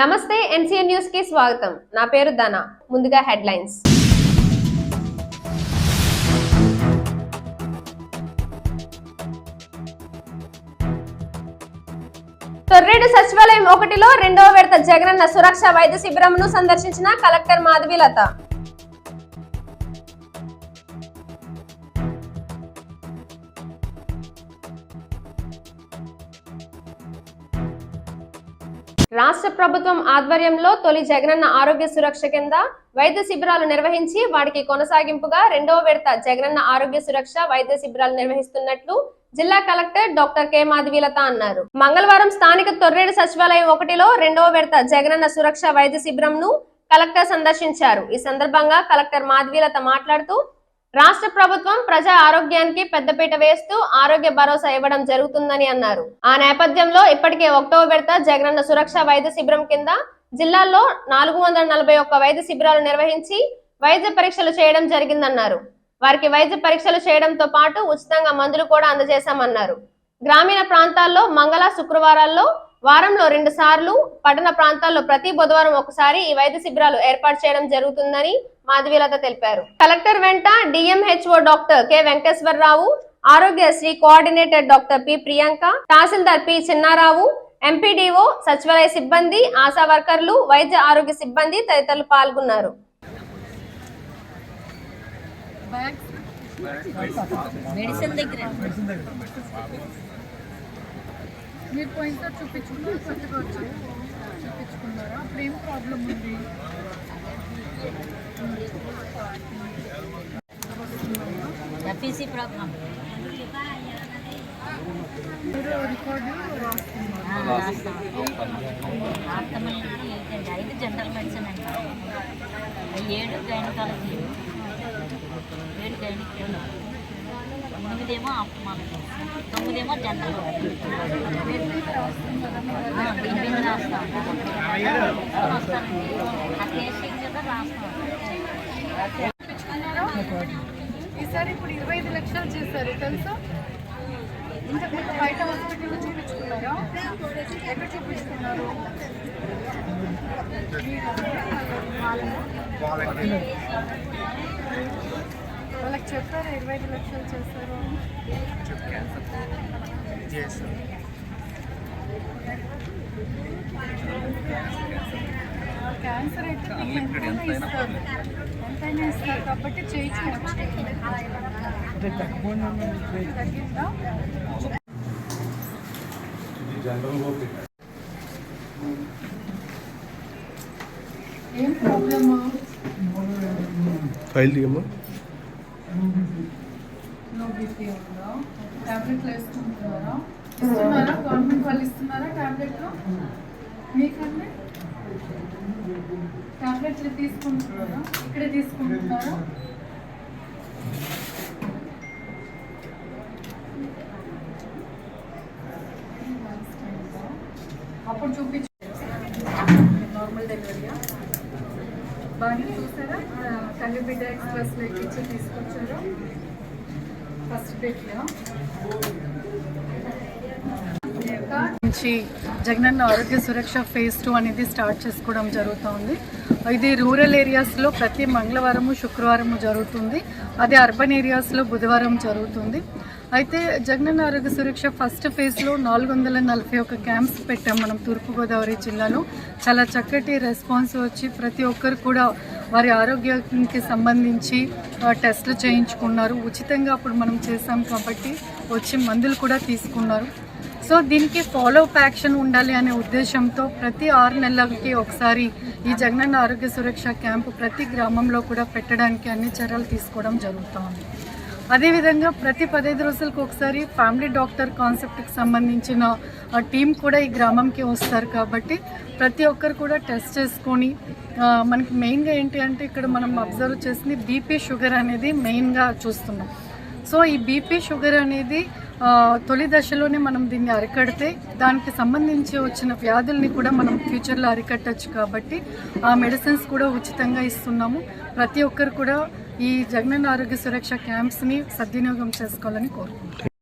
నమస్తే NCN news కి స్వాగతం. నా పేరు ధన. ముందుగా హెడ్లైన్స్. తొర్రేడు సచివాలయం 1లో రెండవ విడత జగనన్న సురక్ష వైద్య శిబిరంను సందర్శించిన కలెక్టర్ మాధవీలత. రాష్ట్ర ప్రభుత్వం ఆధ్వర్యంలో తొలి జగనన్న ఆరోగ్య సురక్ష కింద వైద్య శిబిరాలు నిర్వహించి వాటికి కొనసాగింపుగా రెండవ విడత జగనన్న ఆరోగ్య సురక్ష వైద్య శిబిరాలు నిర్వహిస్తున్నట్లు జిల్లా కలెక్టర్ డాక్టర్ కె మాధవీలత అన్నారు. మంగళవారం స్థానిక తొర్రేడు సచివాలయం 1లో రెండవ విడత జగనన్న సురక్ష వైద్య శిబిరంను కలెక్టర్ సందర్శించారు. ఈ సందర్భంగా కలెక్టర్ మాధవీలత మాట్లాడుతూ రాష్ట్ర ప్రభుత్వం ప్రజా ఆరోగ్యానికి పెద్దపీట వేస్తూ ఆరోగ్య భరోసా ఇవ్వడం జరుగుతుందని అన్నారు. ఆ నేపథ్యంలో ఇప్పటికే 1వ విడత జగనన్న సురక్ష వైద్య శిబిరం కింద జిల్లాల్లో 441 వైద్య శిబిరాలు నిర్వహించి వైద్య పరీక్షలు చేయడం జరిగిందన్నారు. వారికి వైద్య పరీక్షలు చేయడంతో పాటు ఉచితంగా మందులు కూడా అందజేశామన్నారు. గ్రామీణ ప్రాంతాల్లో మంగళ శుక్రవారాల్లో వారంలో 2 సార్లు, పట్టణ ప్రాంతాల్లో ప్రతి బుధవారం ఒకసారి ఈ వైద్య శిబిరాలు ఏర్పాటు చేయడం జరుగుతుందని మాధవీలత తెలిపారు. కలెక్టర్ వెంట DMHO doctor K Venkateswararao, Aarogyasri coordinator doctor P Priyanka, తహసీల్దార్ పి చిన్నారావు, MPDO, సచివాలయ సిబ్బంది, ఆశా వర్కర్లు, వైద్య ఆరోగ్య సిబ్బంది తదితరులు పాల్గొన్నారు. మీరు పోయినసారి చూపించుకున్నారు, కొత్తగా వచ్చారు చూపించుకున్నారా? అప్పుడు ఏం ప్రాబ్లం ఉంది? ఎఫ్ఈసి ప్రాబ్లం. మీరు రికార్డు రాస్తాం. 5 జనరల్ మెడిసిన్ అండి, 7 గైనకాలజీ, 7 గైనిక్, 8 ఆప్థమాలజీ, 9 జనరల్. దీని మీద రాస్తాం. వస్తానండి, ఆ కేసింగ్ మీద రాస్తాం. ఈసారి ఇప్పుడు 25 లక్షలు చేశారు తెలుసా? ఇంతకుముందు బయట హాస్పిటల్లో చూపించుకున్నారా? ఎక్కడ చూపించుకున్నారు? వాళ్ళకి చెప్పారు 25 లక్షలు చేశారు. క్యాన్సర్ అయితే ఎంతైనా ఇస్తారు కాబట్టి చేయించుకోవచ్చు. తగ్గిందా? ఏం ప్రాబ్లమా? ఫైల్ తీయమ్మా. లో బీపీ ఉందా? టాబ్లెట్లు వేసుకుంటున్నారా? ఇస్తున్నారా? గవర్నమెంట్ వాళ్ళు ఇస్తున్నారా టాబ్లెట్లు? మీకంటే టాబ్లెట్లు తీసుకుంటున్నారా? ఇక్కడే తీసుకుంటున్నారా? అప్పుడు చూపించు. నార్మల్ డెలివరీయా? బాగా చూసారా? తల్లి బిడ్డ ఎక్స్ప్రెస్లో ఎక్కించి తీసుకొచ్చారు. ఫస్ట్ డేట్గా నుంచి జగనన్న ఆరోగ్య సురక్ష ఫేజ్ 2 అనేది స్టార్ట్ చేసుకోవడం జరుగుతుంది. ఇది రూరల్ ఏరియాస్లో ప్రతి మంగళవారము, శుక్రవారము జరుగుతుంది. అదే అర్బన్ ఏరియాస్లో బుధవారం జరుగుతుంది. అయితే జగనన్న ఆరోగ్య సురక్ష ఫస్ట్ ఫేజ్లో 441 క్యాంప్స్ పెట్టాం మనం తూర్పుగోదావరి జిల్లాలో. చాలా చక్కటి రెస్పాన్స్ వచ్చి ప్రతి ఒక్కరు కూడా వారి ఆరోగ్యానికి సంబంధించి టెస్టులు చేయించుకున్నారు. ఉచితంగా అప్పుడు మనం చేసాం కాబట్టి వచ్చి మందులు కూడా తీసుకున్నారు. సో దీనికి ఫాలో అప్ యాక్షన్ ఉండాలి అనే ఉద్దేశంతో ప్రతి 6 నెలలకి ఒకసారి ఈ జగనన్న ఆరోగ్య సురక్ష క్యాంపు ప్రతి గ్రామంలో కూడా పెట్టడానికి అన్ని చర్యలు తీసుకోవడం జరుగుతుంది. అదేవిధంగా ప్రతి 15 రోజులకు ఒకసారి ఫ్యామిలీ డాక్టర్ కాన్సెప్ట్కి సంబంధించిన టీం కూడా ఈ గ్రామంకి వస్తారు. కాబట్టి ప్రతి ఒక్కరు కూడా టెస్ట్ చేసుకొని మనకి మెయిన్గా ఏంటి అంటే ఇక్కడ మనం అబ్జర్వ్ చేసింది బీపీ, షుగర్ అనేది మెయిన్గా చూస్తున్నాం. సో ఈ బీపీ, షుగర్ అనేది తొలి దశలోనే మనం దీన్ని అరికడితే దానికి సంబంధించి వచ్చిన వ్యాధుల్ని కూడా మనం ఫ్యూచర్లో అరికట్టచ్చు. కాబట్టి ఆ మెడిసిన్స్ కూడా ఉచితంగా ఇస్తున్నాము. ప్రతి ఒక్కరు కూడా ఈ జగనన్న ఆరోగ్య సురక్ష క్యాంప్స్ని సద్వినియోగం చేసుకోవాలని కోరుకుంటున్నాను.